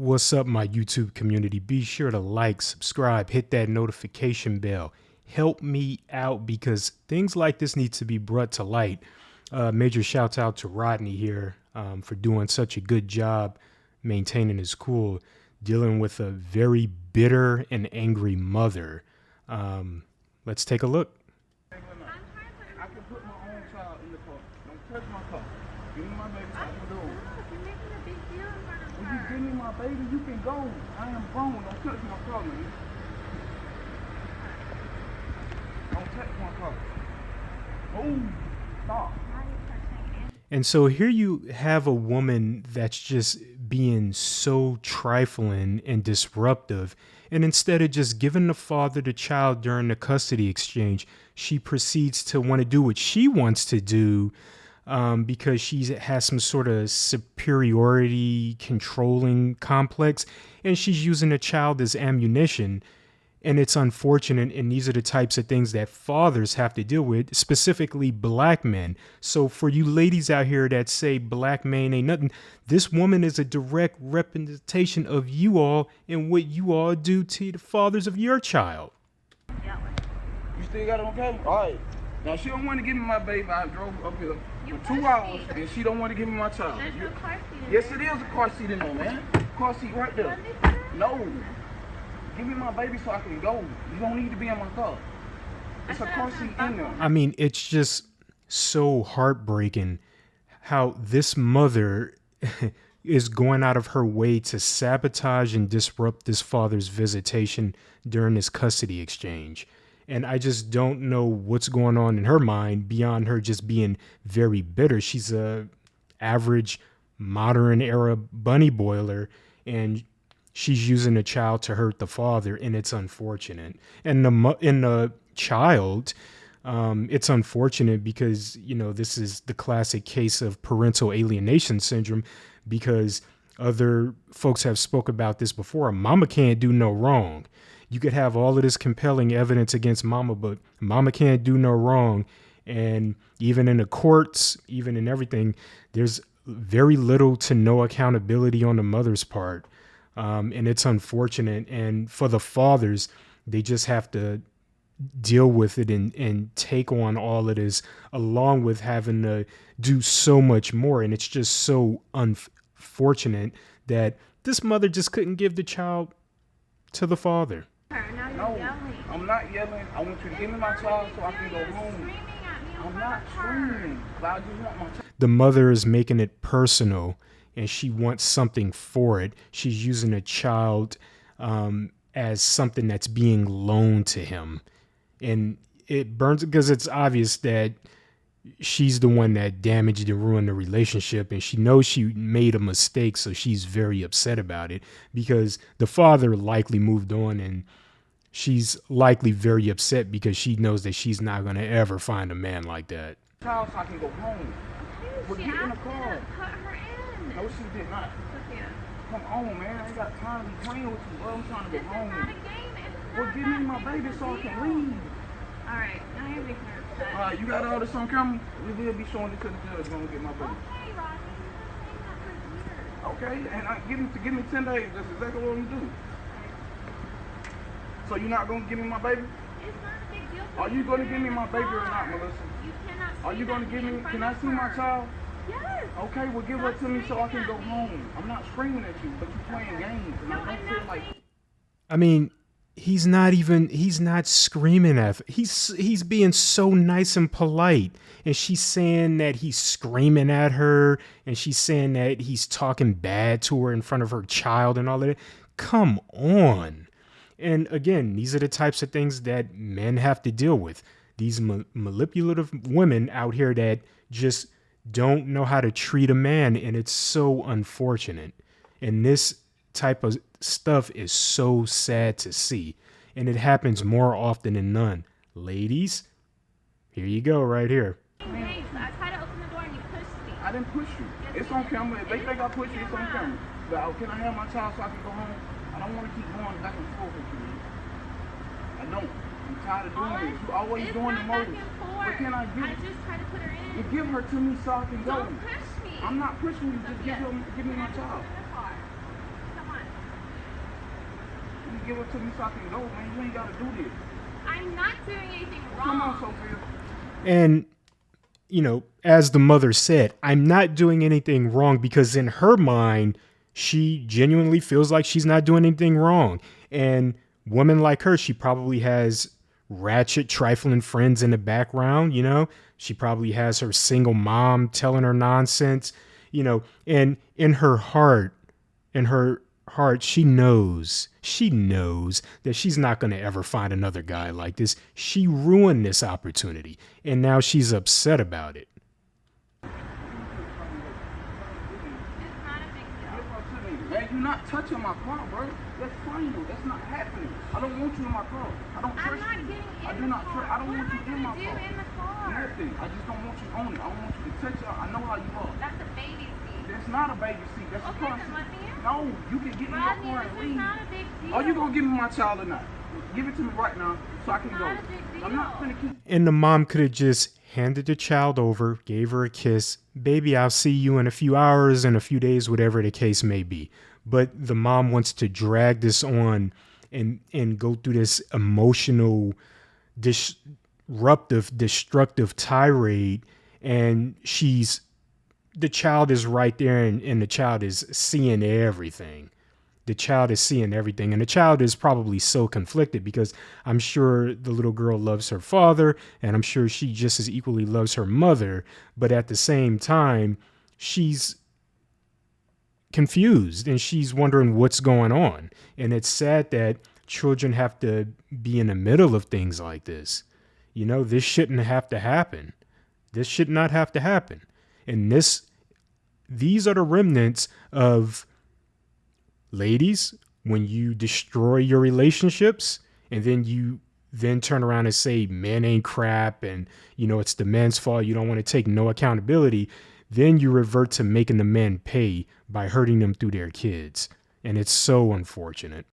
What's up, my YouTube community? Be sure to like, subscribe, hit that notification bell. Help me out because things like this need to be brought to light. Major shouts out to Rodney here for doing such a good job maintaining his cool, dealing with a very bitter and angry mother. Let's take a look. I can put my own child in the car. Don't touch my car. Give me my baby so I can go. You're making a big deal in front of When her. you give me my baby, you can go. I am grown. Don't touch my car, man. Don't touch my car. Oh, stop. And so here you have a woman that's just being so trifling and disruptive. And instead of just giving the father the child during the custody exchange, she proceeds to want to do what she wants to do because she has some sort of superiority controlling complex. And she's using the child as ammunition. And it's unfortunate, and these are the types of things that fathers have to deal with, specifically black men. So for you ladies out here that say black man ain't nothing, this woman is a direct representation of you all and what you all do to the fathers of your child. You still got it on camera? All right. Now, she don't want to give me my baby. I drove up here for 2 hours, and she don't want to give me my child. There's no car seat in Yes, there. it is a car seat in there, man. Car seat right there. Let me put her in. No. Give me my baby so I can go. You don't need to be in my car. It's a car seat in there. I mean, it's just so heartbreaking how this mother is going out of her way to sabotage and disrupt this father's visitation during this custody exchange. And I just don't know what's going on in her mind beyond her just being very bitter. She's a average modern era bunny boiler, and she's using the child to hurt the father, and it's unfortunate. And the child, it's unfortunate because, you know, this is the classic case of parental alienation syndrome, because other folks have spoke about this before. Mama can't do no wrong. You could have all of this compelling evidence against mama, but mama can't do no wrong. And even in the courts, even in everything, there's very little to no accountability on the mother's part. And it's unfortunate. And for the fathers, they just have to deal with it and take on all of this, along with having to do so much more. And it's just so unfortunate that this mother just couldn't give the child to the father. Now you're No, yelling. I'm not yelling. I want you to give me my child so I can go You're home. screaming at me in I'm front not of her. screaming. But I just want my child. The mother is making it personal, and she wants something for it. She's using a child as something that's being loaned to him. And it burns because it's obvious that she's the one that damaged and ruined the relationship, and she knows she made a mistake, so she's very upset about it because the father likely moved on, and she's likely very upset because she knows that she's not going to ever find a man like that. Child so I can go home. Well, She get in the asked me car. to put her in. No, she did not. Sophia, Come on, man. I ain't got time to be playing with you, bro. I'm trying to this go is not a home. game. It's Well, not give me that my big baby of a so I can deal. leave. All right, now you're making her upset. All right, you got all this on camera? We will be showing it to the judge when we get my baby. Okay, Rodney, you've been saying that for years. Okay, and give me 10 days. That's exactly what I'm gonna do. So you're not gonna give me my baby? It's not a big deal. Are you gonna give me my baby or not, Melissa? You cannot. Are you gonna say give that me? in front Can I of see my her. child? Yes. Okay, well give her Stop to me so I can screaming go at me. home. I'm not screaming at you, but you're playing games, and No, I don't I'm feel not like. saying. I mean, he's not screaming at her. He's being so nice and polite. And she's saying that he's screaming at her, and she's saying that he's talking bad to her in front of her child and all of that. Come on. And again, these are the types of things that men have to deal with. These manipulative women out here that just don't know how to treat a man, and it's so unfortunate. And this type of stuff is so sad to see, and it happens more often than none. Ladies, here you go right here. Hey, I tried to open the door and you pushed me. I didn't push you. It's on camera. If they think I pushed you, it's on camera. But can I have my child so I can go home? I don't want to keep going back and forth with you. I don't. I'm tired of doing this. You always It's doing the not back motive. and forth. What can I I get? just tried to put her in. You give her to me so I can go. Don't push me. I'm not pushing you. Just Yes. give me my Now just child. open the car. Come on. give it to me so I can go, man. You ain't gotta do this. I'm not doing anything Come on, wrong. Sophia. And, as the mother said, I'm not doing anything wrong, because in her mind, she genuinely feels like she's not doing anything wrong. And women like her, she probably has ratchet, trifling friends in the background, She probably has her single mom telling her nonsense, and in her heart, she knows that she's not going to ever find another guy like this. She ruined this opportunity, and now she's upset about it. It's not a big deal. Man, you're not touching my car, bro. That's final. That's not happening. I don't want you in my car. I don't I'm trust not you. getting in I do the not car. trust. I don't What want am you I in my gonna do car. in the car? Nothing. I just don't want you on it. I don't want you to touch it. I know how you are. That's a baby seat. That's not a baby seat. That's a Okay, car then seat. let me in. No, you can get in your Rodney, car and this is leave. not a big deal. Are you gonna give me my child or not? Give it to me right now so I can It's go. not a big I'm not deal. gonna keep. And the mom could have just handed the child over, gave her a kiss. Baby, I'll see you in a few hours, in a few days, whatever the case may be. But the mom wants to drag this on and go through this emotional, destructive tirade. And the child is right there, and the child is seeing everything. The child is seeing everything, and the child is probably so conflicted, because I'm sure the little girl loves her father, and I'm sure she just as equally loves her mother, but at the same time, she's confused and she's wondering what's going on. And it's sad that children have to be in the middle of things like this. This shouldn't have to happen. This should not have to happen. And these are the remnants of, ladies, when you destroy your relationships, and then you turn around and say men ain't crap, and it's the men's fault, you don't want to take no accountability, then you revert to making the men pay by hurting them through their kids. And it's so unfortunate.